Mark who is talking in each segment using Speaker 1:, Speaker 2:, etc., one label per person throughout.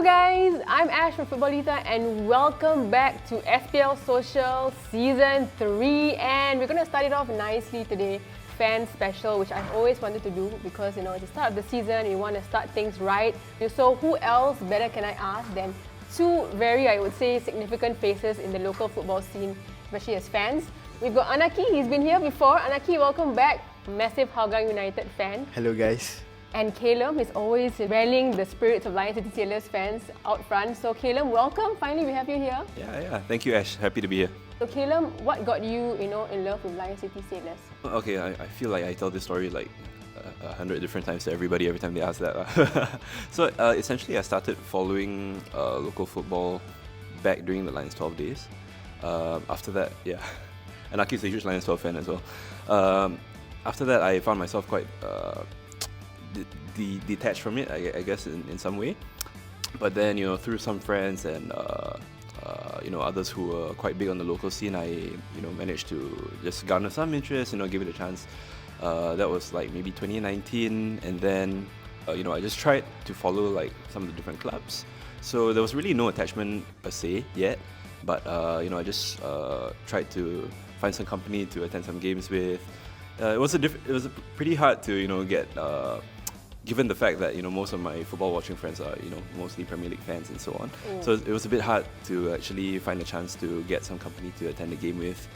Speaker 1: guys, I'm Ash from Footballita and welcome back to SPL Social Season 3, and we're going to start it off nicely today. Fan special, which I've always wanted to do because it's the start of the season, you want to start things right. So who else better can I ask than two very, I would say, significant faces in the local football scene, especially as fans. We've got Anaqi, he's been here before. Anaqi, welcome back. Massive Hougang United fan.
Speaker 2: Hello guys.
Speaker 1: And Calum is always rallying the spirits of Lion City Sailors fans out front. So Calum, welcome. Finally, we have you here.
Speaker 3: Yeah. Thank you, Ash. Happy to be here.
Speaker 1: So Calum, what got you, in love with Lion City Sailors?
Speaker 3: Okay, I feel like I tell this story like 100 different times to everybody every time they ask that. So essentially, I started following local football back during the Lions 12 days. After that, yeah, Anaki's a huge Lions 12 fan as well. After that, I found myself quite detached from it, I guess, in some way. But then, through some friends and others who were quite big on the local scene, I managed to just garner some interest, give it a chance. That was like maybe 2019, and then I just tried to follow like some of the different clubs. So there was really no attachment per se yet, but I just tried to find some company to attend some games with. It was pretty hard to get. Given the fact that most of my football watching friends are mostly Premier League fans and so on, so it was a bit hard to actually find a chance to get some company to attend the game with.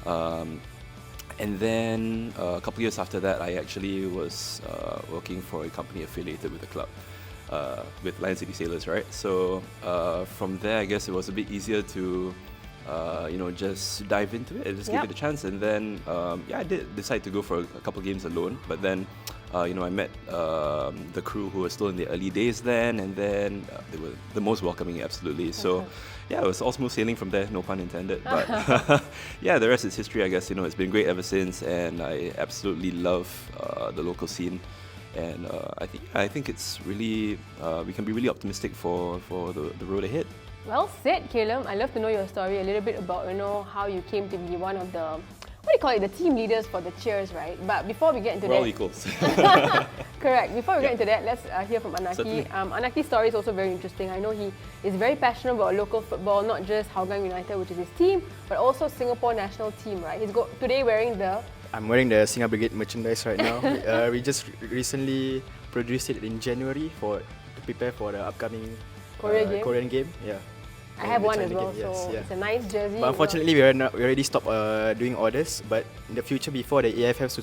Speaker 3: And then a couple of years after that, I actually was working for a company affiliated with the club, with Lion City Sailors, right? So from there, I guess it was a bit easier to just dive into it and just give it a chance. And then I did decide to go for a couple of games alone, but then I met the crew who were still in the early days then, and then they were the most welcoming, absolutely. So, yeah, it was all smooth sailing from there, no pun intended. But yeah, the rest is history, I guess. It's been great ever since, and I absolutely love the local scene. And I think it's really we can be really optimistic for the road ahead.
Speaker 1: Well said, Calum. I'd love to know your story a little bit about how you came to be one of the the team leaders for the cheers, right? But before we get into
Speaker 3: We're
Speaker 1: that,
Speaker 3: all equals.
Speaker 1: Correct. Before we get into that, let's hear from Anaqi. Anaqi's story is also very interesting. I know he is very passionate about local football, not just Hougang United, which is his team, but also Singapore national team, right? He's today wearing the...
Speaker 2: I'm wearing the Singa Brigade merchandise right now. We just recently produced it in January to prepare for the upcoming Korean game. Yeah.
Speaker 1: I have one as well,
Speaker 2: game, yes,
Speaker 1: so it's a nice jersey.
Speaker 2: But unfortunately, we already stopped doing orders. But in the future, before the AFF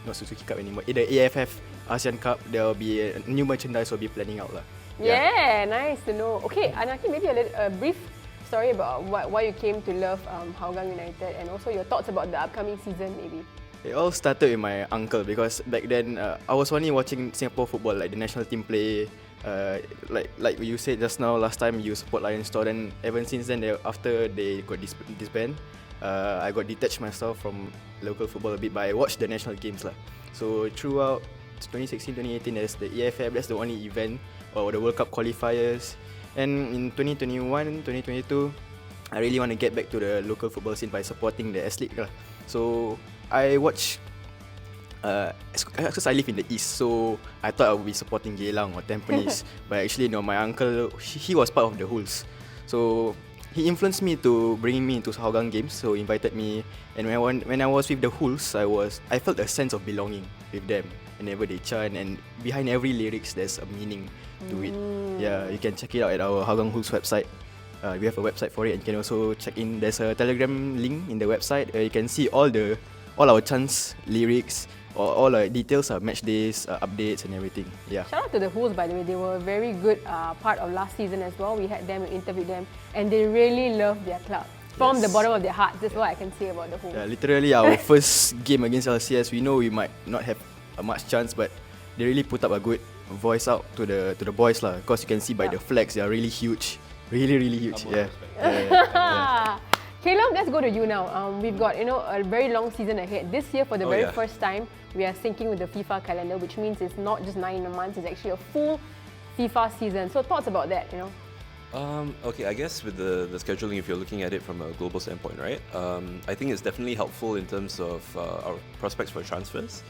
Speaker 2: not Suzuki Cup anymore, the AFF ASEAN Cup, there will be a new merchandise will be planning out lah.
Speaker 1: Yeah, nice to know. Okay, Anaqi, maybe a brief story about why you came to love Hougang United, and also your thoughts about the upcoming season, maybe.
Speaker 2: It all started with my uncle because back then I was only watching Singapore football, like the national team play. Like you said just now, last time you support Lions Store, then ever since then, after they got disbanded, I got detached myself from local football a bit, but I watched the national games lah. So throughout 2016, 2018, there's the EFF, that's the only event, or the World Cup qualifiers. And in 2021, 2022, I really want to get back to the local football scene by supporting the S-League lah. So I watched because I live in the east, so I thought I would be supporting Geylang or Tampines. But actually, my uncle, he was part of the Hulls. So he influenced me to bringing me into Hougang games. So he invited me, and when I was with the Hulls, I felt a sense of belonging with them. Whenever they chant, and behind every lyrics, there's a meaning to it. Yeah, you can check it out at our Hougang Hulls website. We have a website for it, and you can also check in. There's a Telegram link in the website. You can see all our chants, lyrics, all our details, match days, updates and everything. Yeah.
Speaker 1: Shout out to the Who's, by the way. They were a very good part of last season as well. We had them, we interviewed them, and they really love their club. From the bottom of their hearts. That's what I can say about the Who's.
Speaker 2: Yeah, literally our first game against LCS, we know we might not have a much chance, but they really put up a good voice out to the boys lah. Because you can see by the flags, they are really huge. Really huge. Yeah.
Speaker 1: Calum, let's go to you now. We've got a very long season ahead. This year, for the very first time, we are syncing with the FIFA calendar, which means it's not just 9 months; it's actually a full FIFA season. So thoughts about that,
Speaker 3: Okay, I guess with the scheduling, if you're looking at it from a global standpoint, right? I think it's definitely helpful in terms of our prospects for transfers.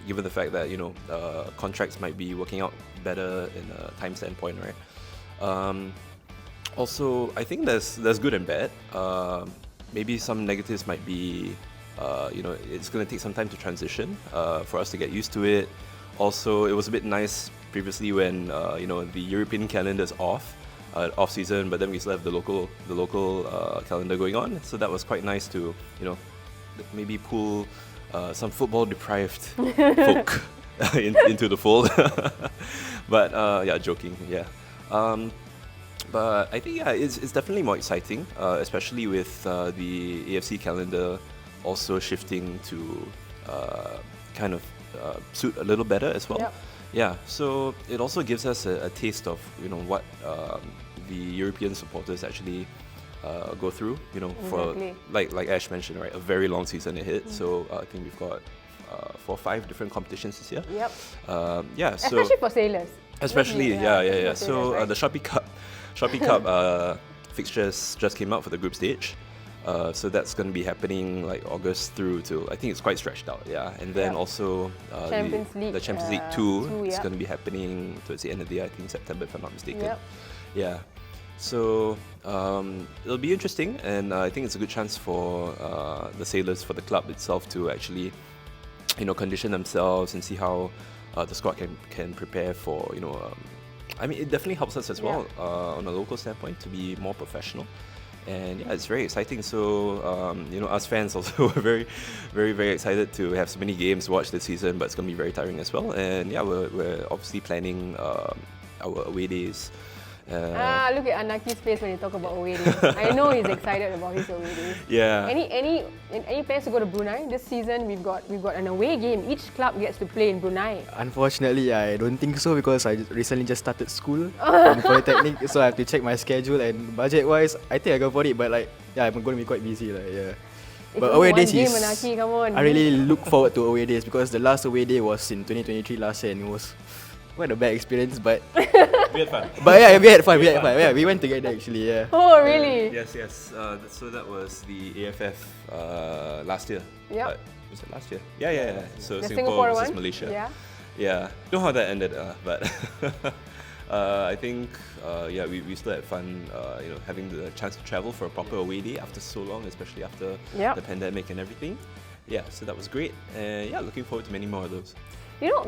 Speaker 3: Given the fact that contracts might be working out better in a time standpoint, right? Also, I think there's good and bad. Maybe some negatives might be, it's going to take some time to transition for us to get used to it. Also, it was a bit nice previously when the European calendar is off season, but then we still have the local calendar going on. So that was quite nice to maybe pull some football deprived folk into the fold. But joking, yeah. But I think it's definitely more exciting, especially with the AFC calendar also shifting to kind of suit a little better as well.
Speaker 1: Yep.
Speaker 3: Yeah, so it also gives us a taste of what the European supporters actually go through. For like Ash mentioned, right, a very long season ahead. So I think we've got 4 or 5 different competitions this year.
Speaker 1: Yep.
Speaker 3: So
Speaker 1: especially for sailors.
Speaker 3: especially yeah.
Speaker 1: For
Speaker 3: So
Speaker 1: sailors, right?
Speaker 3: the Shopee Cup fixtures just came out for the group stage. So that's going to be happening like August through till, I think it's quite stretched out, yeah. And then also
Speaker 1: Champions League,
Speaker 3: the Champions League 2 is
Speaker 1: yep.
Speaker 3: going to be happening towards the end of the year, I think September if I'm not mistaken.
Speaker 1: Yep.
Speaker 3: Yeah. So it'll be interesting, and I think it's a good chance for the sailors, for the club itself to actually condition themselves and see how the squad can prepare for I mean, it definitely helps us as well on a local standpoint to be more professional. And yeah, it's very exciting. So, us fans also are very, very, very excited to have so many games to watch this season, but it's going to be very tiring as well. And yeah, we're obviously planning our away days.
Speaker 1: Look at Anaqi's face when you talk about away days. I know he's excited about his away days.
Speaker 3: Yeah.
Speaker 1: Any plans to go to Brunei this season? We've got an away game. Each club gets to play in Brunei.
Speaker 2: Unfortunately, I don't think so because I recently just started school in Polytechnic, so I have to check my schedule, and budget-wise, I think I go for it. But I'm going to be quite busy, yeah.
Speaker 1: If
Speaker 2: But
Speaker 1: it's
Speaker 2: away
Speaker 1: one
Speaker 2: days
Speaker 1: game,
Speaker 2: is,
Speaker 1: Anaqi, come on.
Speaker 2: I really look forward to away days because the last away day was in 2023 last year, and it was quite a bad experience. But
Speaker 3: We had fun.
Speaker 2: but yeah, we had fun. Yeah, we went together actually. Yeah.
Speaker 1: Oh, really?
Speaker 3: Yes. So that was the AFF last year.
Speaker 1: Yep.
Speaker 3: Was it last year? Yeah. So
Speaker 1: The
Speaker 3: Singapore versus
Speaker 1: one?
Speaker 3: Malaysia.
Speaker 1: Yeah.
Speaker 3: Yeah. Don't know how that ended, but I think we still had fun. Having the chance to travel for a proper away day after so long, especially after the pandemic and everything. Yeah, so that was great, and looking forward to many more of those.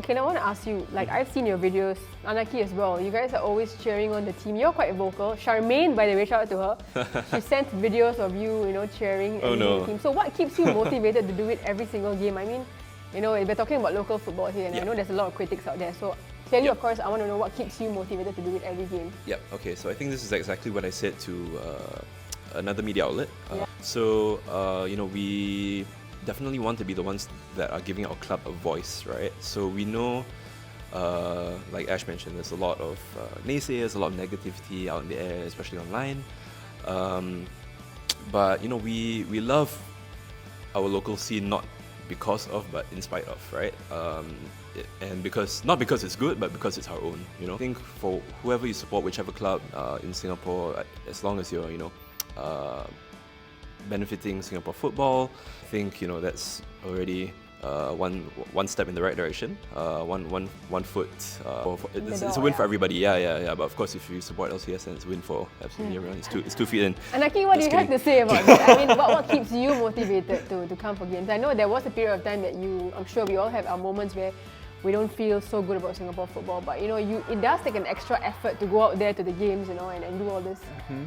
Speaker 1: Ken, I want to ask you, I've seen your videos, Anaqi as well. You guys are always cheering on the team. You're quite vocal. Charmaine, by the way, shout out to her. She sent videos of you, cheering and leading the team. So what keeps you motivated to do it every single game? I mean, we're talking about local football here, and I know there's a lot of critics out there. So clearly, of course, I want to know what keeps you motivated to do it every game.
Speaker 3: Yeah, okay, so I think this is exactly what I said to another media outlet. We definitely want to be the ones that are giving our club a voice, right? So we know, like Ash mentioned, there's a lot of naysayers, a lot of negativity out in the air, especially online. But we love our local scene not because of, but in spite of, right? And not because it's good, but because it's our own. I think for whoever you support, whichever club in Singapore, as long as you're benefiting Singapore football, I think that's already one step in the right direction. One foot. It's a win for everybody. Yeah. But of course, if you support LCS, then it's a win for absolutely everyone. It's 2 feet in.
Speaker 1: Anaqi, what do you have to say about that? I mean, what keeps you motivated to come for games? I know there was a period of time that I'm sure we all have our moments where we don't feel so good about Singapore football, but it does take an extra effort to go out there to the games, and do all this.
Speaker 2: Mm-hmm.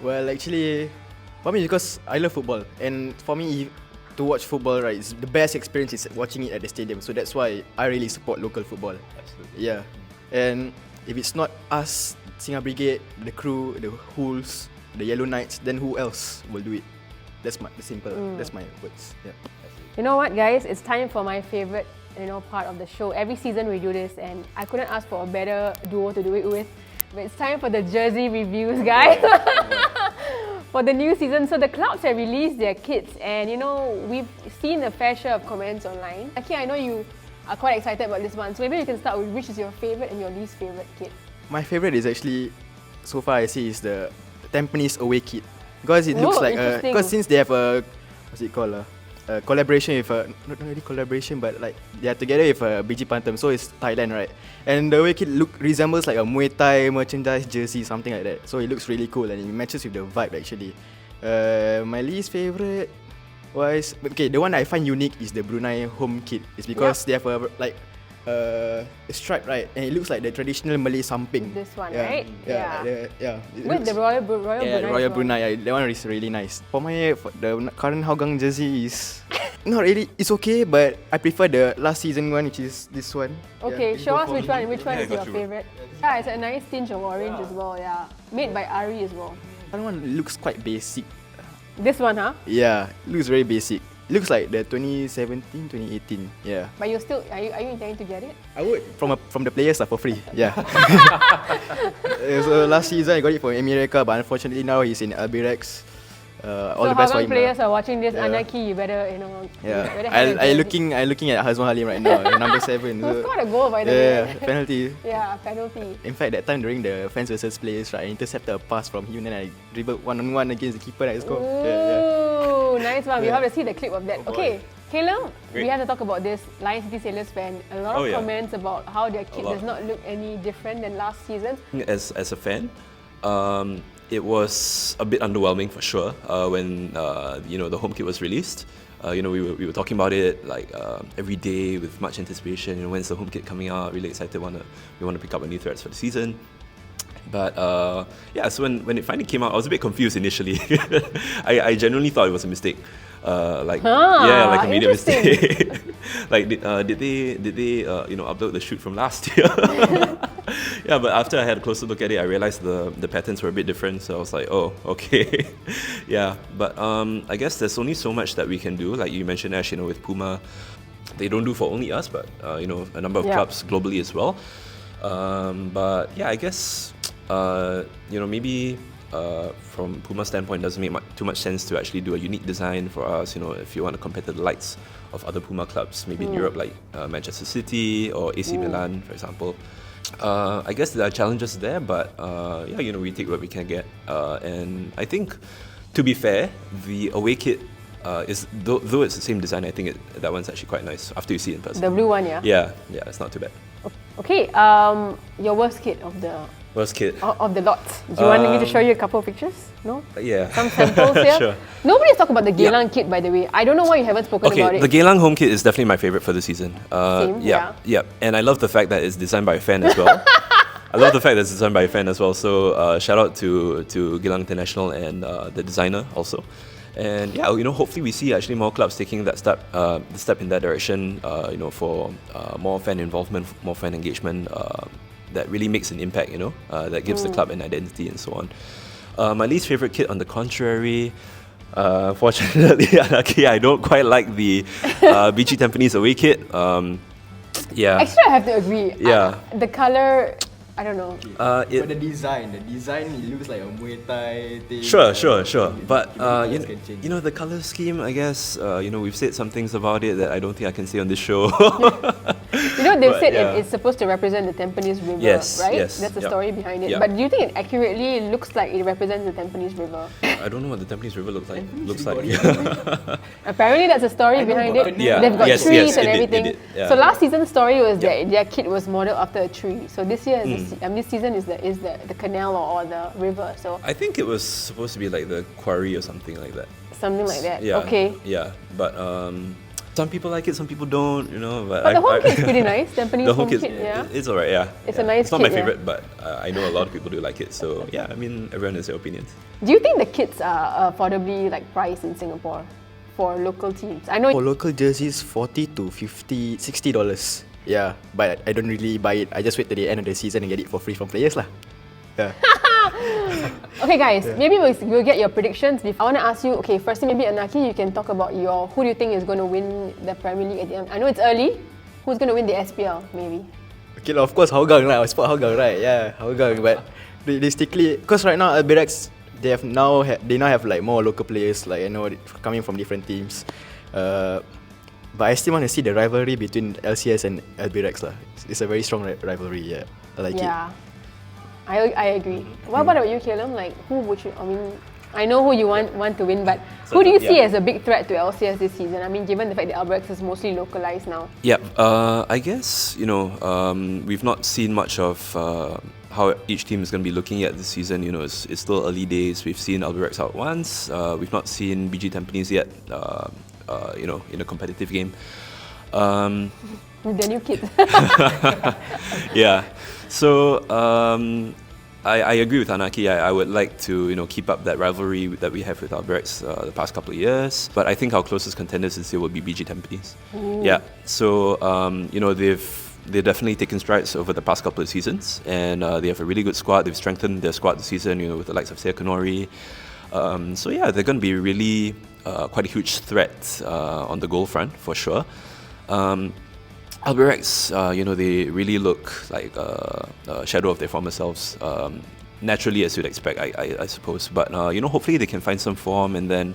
Speaker 2: Well, actually, for me, because I love football, and for me to watch football, right, it's the best experience is watching it at the stadium. So that's why I really support local football.
Speaker 3: Absolutely.
Speaker 2: Yeah, and if it's not us, Singa Brigade, the crew, the Hools, the Yellow Knights, then who else will do it? That's my words. Yeah.
Speaker 1: You know what, guys? It's time for my favorite, part of the show. Every season we do this, and I couldn't ask for a better duo to do it with. But it's time for the jersey reviews, guys. For the new season, so the clubs have released their kits, and we've seen a fair share of comments online. Anaqi, I know you are quite excited about this one, so maybe you can start with which is your favorite and your least favorite kit.
Speaker 2: My favorite is actually, so far I see, is the Tampines away kit, because it looks like
Speaker 1: interesting.
Speaker 2: because since they have a what's it called collaboration with not really collaboration, but like they are together with BG Pantam, so it's Thailand, right? And the way it resembles like a Muay Thai merchandise jersey, something like that. So it looks really cool and it matches with the vibe actually. My least favorite was the one I find unique is the Brunei home kit. It's because they have a stripe, right? And it looks like the traditional Malay samping.
Speaker 1: This one, right?
Speaker 2: With
Speaker 1: the Royal Brunei.
Speaker 2: Royal Brunei. That one is really nice. For the current Hougang jersey is not really. It's okay, but I prefer the last season one, which is this one.
Speaker 1: Okay, show us which one. Which one is your
Speaker 3: you.
Speaker 1: favorite? Yeah, it's a nice tinge of orange as well. Yeah, made by Ari as well.
Speaker 2: That one looks quite basic.
Speaker 1: This one, huh?
Speaker 2: Yeah, it looks very basic. It looks like the 2017, 2018. Yeah.
Speaker 1: But you still are you intending to get it?
Speaker 2: I would from the players for free. Yeah. So last season I got it from America, but unfortunately now he's in Albirex. All
Speaker 1: So
Speaker 2: the best for
Speaker 1: Hougang
Speaker 2: him.
Speaker 1: players are watching this.
Speaker 2: Yeah.
Speaker 1: Anaqi, you better
Speaker 2: Yeah.
Speaker 1: better have
Speaker 2: I
Speaker 1: a
Speaker 2: looking at Hazwan Halim right now, number 7.
Speaker 1: Who scored a goal by the
Speaker 2: Yeah,
Speaker 1: way?
Speaker 2: penalty.
Speaker 1: Yeah, penalty.
Speaker 2: In fact, that time during the fans versus players, right, I intercepted a pass from him, and then I dribbled one-on-one against the keeper and I scored.
Speaker 1: Ooh, nice one. We have to see the clip of that.
Speaker 3: Oh,
Speaker 1: okay, Calum, we
Speaker 3: Great.
Speaker 1: have to talk about this. Lion City Sailors fan. A lot of comments about how their kit
Speaker 3: lot.
Speaker 1: does not look any different than last season.
Speaker 3: As a fan, it was a bit underwhelming for sure when the home kit was released. We were talking about it like every day with much anticipation. When's the home kit coming out? Really excited. We want to pick up a new threads for the season. But so when it finally came out, I was a bit confused initially. I genuinely thought it was a mistake. Like a media mistake. Like did they upload the shoot from last year? Yeah, but after I had a closer look at it, I realized the patterns were a bit different. So I was like, oh, okay. Yeah, but I guess there's only so much that we can do. Like you mentioned, Ash, with Puma, they don't do for only us, but a number of clubs globally as well. But yeah, I guess maybe from Puma's standpoint, it doesn't make too much sense to actually do a unique design for us. If you want to compare to the likes of other Puma clubs, maybe in Europe like Manchester City or AC Milan, for example. I guess there are challenges there, but we take what we can get. And I think, to be fair, the away kit is though it's the same design. I think that one's actually quite nice after you see it in person.
Speaker 1: The blue one, yeah.
Speaker 3: Yeah, it's not too bad.
Speaker 1: Okay, your worst kit of the lot. Do you want me to show you a couple of pictures? No?
Speaker 3: Yeah.
Speaker 1: Some samples here?
Speaker 3: Sure.
Speaker 1: Nobody's talking about the Geylang kit, by the way. I don't know why you haven't spoken about it.
Speaker 3: The Geylang home kit is definitely my favorite for the season.
Speaker 1: Same, yeah.
Speaker 3: And I love the fact that it's designed by a fan as well. So shout out to Geylang International and the designer also. And hopefully we see actually more clubs taking that step in that direction. For more fan involvement, more fan engagement. That really makes an impact. That gives the club an identity and so on. My least favorite kit, on the contrary. Fortunately, Anaqi, I don't quite like the BG Tampines away kit.
Speaker 1: Actually, I have to agree.
Speaker 3: Yeah.
Speaker 1: The colour, I don't know.
Speaker 2: But the design, it looks like a Muay Thai thing.
Speaker 3: Sure. But
Speaker 2: can change.
Speaker 3: the color scheme, I guess, we've said some things about it that I don't think I can say on this show.
Speaker 1: They've said it's supposed to represent the Tampines River,
Speaker 3: Yes,
Speaker 1: right?
Speaker 3: yes,
Speaker 1: That's the
Speaker 3: yep.
Speaker 1: story behind it.
Speaker 3: Yep.
Speaker 1: But do you think it accurately looks like it represents the Tampines River?
Speaker 3: I don't know what the Tampines River looks like.
Speaker 1: Apparently, that's the story behind it.
Speaker 2: Yeah.
Speaker 1: They've got trees
Speaker 3: Yes,
Speaker 1: and
Speaker 3: it did,
Speaker 1: everything.
Speaker 3: it did, yeah.
Speaker 1: So last season's story was that their kit was modeled after a tree. So this year, this season is the canal or the river. So
Speaker 3: I think it was supposed to be like the quarry or something like that.
Speaker 1: something like that.
Speaker 3: Yeah.
Speaker 1: Okay.
Speaker 3: Yeah, but some people like it, some people don't.
Speaker 1: But the home kit's pretty nice. Tampines
Speaker 3: the
Speaker 1: home
Speaker 3: home
Speaker 1: kit, yeah.
Speaker 3: it's alright. Yeah,
Speaker 1: It's a nice
Speaker 3: It's not my
Speaker 1: kit, yeah.
Speaker 3: favorite, but I know a lot of people do like it. So yeah, I mean, everyone has their opinions.
Speaker 1: Do you think the kits are affordably priced in Singapore for local teams? I know
Speaker 2: For local jerseys, $40 to $50, $60. Yeah, but I don't really buy it. I just wait till the end of the season and get it for free from players lah. Yeah.
Speaker 1: Okay, guys, maybe we'll get your predictions. I want to ask you, okay, firstly, maybe Anaqi, you can talk about who do you think is going to win the Premier League at the end? I know it's early. Who's going to win the SPL, maybe?
Speaker 2: Okay, of course, Hougang lah. I support Hougang, right? Yeah, Hougang. But realistically, because right now Albirex, they now have more local players, coming from different teams. But I still want to see the rivalry between LCS and Albirex lah. It's a very strong rivalry. Yeah, I like it.
Speaker 1: I agree. What about you, Calum? Who would you? I mean, I know who you want to win, but who do you see as a big threat to LCS this season? I mean, given the fact that Albirex is mostly localized now.
Speaker 3: Yeah, I guess, we've not seen much of how each team is going to be looking at this season. It's still early days. We've seen Albirex out once. We've not seen BG Tampines yet, in a competitive game.
Speaker 1: The new kids.
Speaker 3: Yeah. So I agree with Anaqi. I would like to keep up that rivalry that we have with Albirex the past couple of years. But I think our closest contenders this year will be BG Tampines. Yeah. So they've definitely taken strides over the past couple of seasons, and they have a really good squad. They've strengthened their squad this season, with the likes of Seakanori. So yeah, they're going to be really quite a huge threat on the goal front for sure. Albirex, they really look like a shadow of their former selves. Naturally, as you'd expect, I suppose. But hopefully they can find some form, and then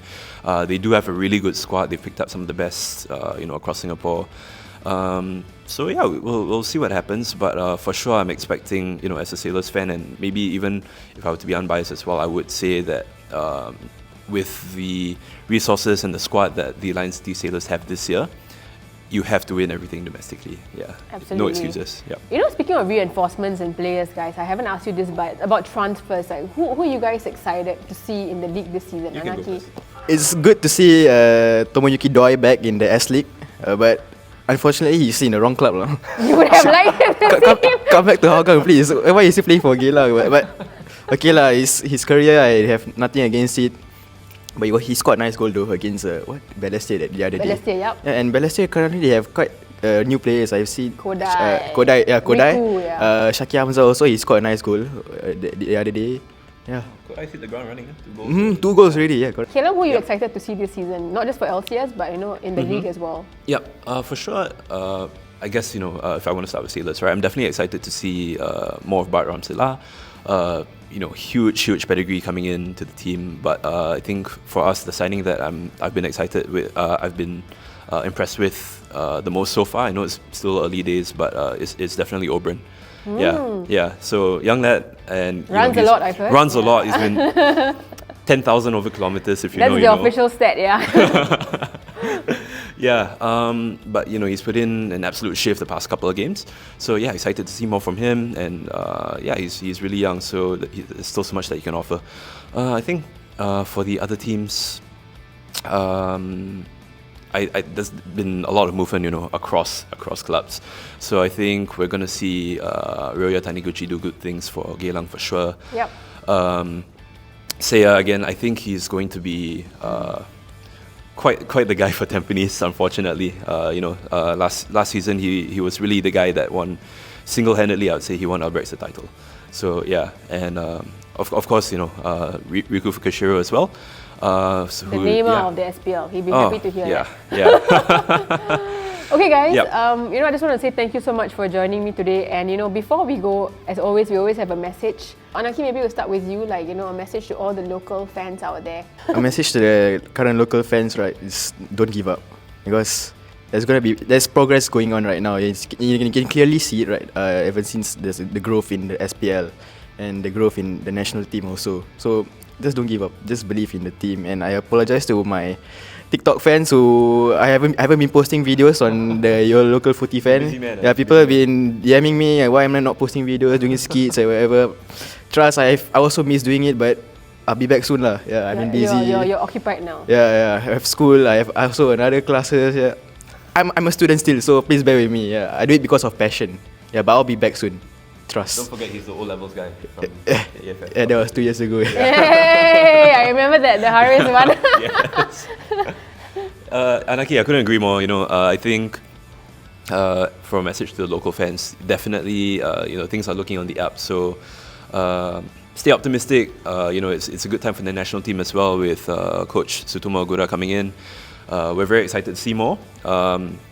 Speaker 3: they do have a really good squad. They've picked up some of the best, across Singapore. So yeah, we'll see what happens. But for sure, I'm expecting, as a Sailors fan, and maybe even if I were to be unbiased as well, I would say that with the resources and the squad that the Alliance D Sailors have this year, you have to win everything domestically. Yeah,
Speaker 1: absolutely.
Speaker 3: No excuses. Yeah.
Speaker 1: Speaking of reinforcements and players, guys, I haven't asked you this, but about transfers, like who are you guys excited to see in the league this season?
Speaker 3: You can go
Speaker 1: Anaqi.
Speaker 3: first.
Speaker 2: It's good to see Tomoyuki Doi back in the S League, but unfortunately he's in the wrong club.
Speaker 1: You would have liked him to see him.
Speaker 2: Come back to Hougang, please. Why is he playing for Geylang? But okay lah, his career, I have nothing against it. But he scored a nice goal though against Balestier the other day.
Speaker 1: Balestier, yep.
Speaker 2: Yeah, and Balestier currently they have quite new players. I've seen
Speaker 1: Kodai.
Speaker 2: Kodai.
Speaker 1: Riku, yeah.
Speaker 2: Shaki Hamza also, he scored a nice goal the other day. Yeah.
Speaker 3: I hit the ground running. 2 goals.
Speaker 2: 2 goals already. Yeah. Correct.
Speaker 1: Calum, who are you excited to see this season? Not just for LCS, but in the league as well.
Speaker 3: Yeah, for sure. I guess, if I want to start with Sailors, right, I'm definitely excited to see more of Bart Ramsila. Huge pedigree coming into the team. But I think for us, the signing that I've been excited with, I've been impressed with the most so far. I know it's still early days, but it's definitely Oberon. Yeah. So young lad, and
Speaker 1: runs a lot, I've heard.
Speaker 3: Runs a lot. He's been 10,000 over kilometers. If you
Speaker 1: That's
Speaker 3: know,
Speaker 1: the official stat, yeah.
Speaker 3: Yeah, but he's put in an absolute shift the past couple of games. So yeah, excited to see more from him, and he's really young, so there's still so much that he can offer. I think for the other teams, there's been a lot of movement, across clubs. So I think we're gonna see Ryoya Taniguchi do good things for Geylang for sure.
Speaker 1: Yep.
Speaker 3: Seiya again, I think he's going to be quite the guy for Tampines, unfortunately. Last season he was really the guy that won single-handedly. I would say he won Albirex the title. So yeah, and of course Riku Fukushiro as well.
Speaker 1: The Neymar of the SPL. He'd be happy to hear that.
Speaker 3: Yeah.
Speaker 1: Okay, guys.
Speaker 3: Yep.
Speaker 1: I just want to say thank you so much for joining me today. And before we go, as always, we always have a message. Anaqi, maybe we'll start with you. A message to all the local fans out there.
Speaker 2: A message to the current local fans, right, is don't give up, because there's progress going on right now. You can clearly see it, right? Ever since there's the growth in the SPL and the growth in the national team also. So just don't give up. Just believe in the team. And I apologize to my TikTok fans who I haven't been posting videos on your local footy fan. Yeah, people have been DMing me why am I not posting videos, doing skits or whatever. Trust, I also miss doing it, but I'll be back soon lah. Yeah, I've been busy.
Speaker 1: You're occupied now.
Speaker 2: Yeah. I have school. I have also another classes. Yeah, I'm a student still, so please bear with me. Yeah, I do it because of passion. Yeah, but I'll be back soon. Trust.
Speaker 3: Don't forget he's the O-levels guy from AFF.
Speaker 2: Yeah, that was 2 years ago.
Speaker 1: Hey, I remember that, the Haris one.
Speaker 3: Yes. Anaqi, I couldn't agree more. I think for a message to the local fans, definitely, things are looking on the up. So stay optimistic. It's a good time for the national team as well, with Coach Sutomo Ogura coming in. We're very excited to see more.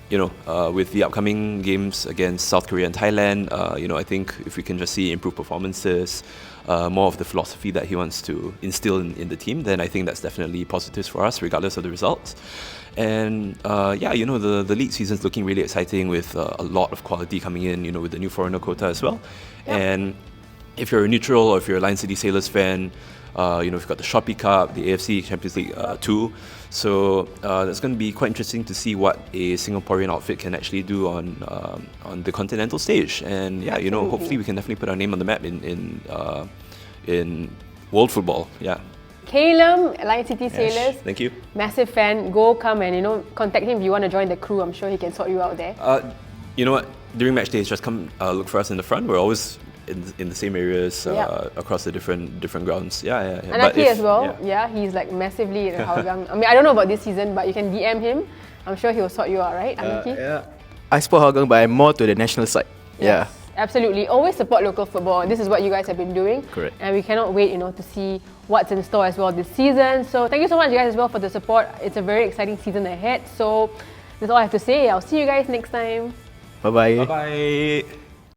Speaker 3: With the upcoming games against South Korea and Thailand, I think if we can just see improved performances, more of the philosophy that he wants to instill in the team, then I think that's definitely positives for us, regardless of the results. And the league season's looking really exciting, with a lot of quality coming in, with the new foreigner quota as well. Yep. And if you're a neutral or if you're a Lion City Sailors fan, we've got the Shopee Cup, the AFC Champions League 2. So that's going to be quite interesting to see what a Singaporean outfit can actually do on the continental stage. And yeah, hopefully we can definitely put our name on the map in world football. Yeah.
Speaker 1: Calum, Lion City Sailors.
Speaker 3: Thank you.
Speaker 1: Massive fan. Go come and contact him if you want to join the crew. I'm sure he can sort you out there.
Speaker 3: You know what? During match days, just come look for us in the front. We're always in the same areas across the different grounds. Yeah.
Speaker 1: Anaqi as well. Yeah, he's like massively in Hougang. I mean, I don't know about this season, but you can DM him. I'm sure he'll sort you out, right, Anaqi?
Speaker 2: Yeah. I support Hougang, but I'm more to the national side.
Speaker 1: Yes, absolutely. Always support local football. This is what you guys have been doing.
Speaker 2: Correct.
Speaker 1: And we cannot wait, to see what's in store as well this season. So thank you so much, guys, as well for the support. It's a very exciting season ahead. So that's all I have to say. I'll see you guys next time.
Speaker 2: Bye-bye.
Speaker 3: Bye-bye.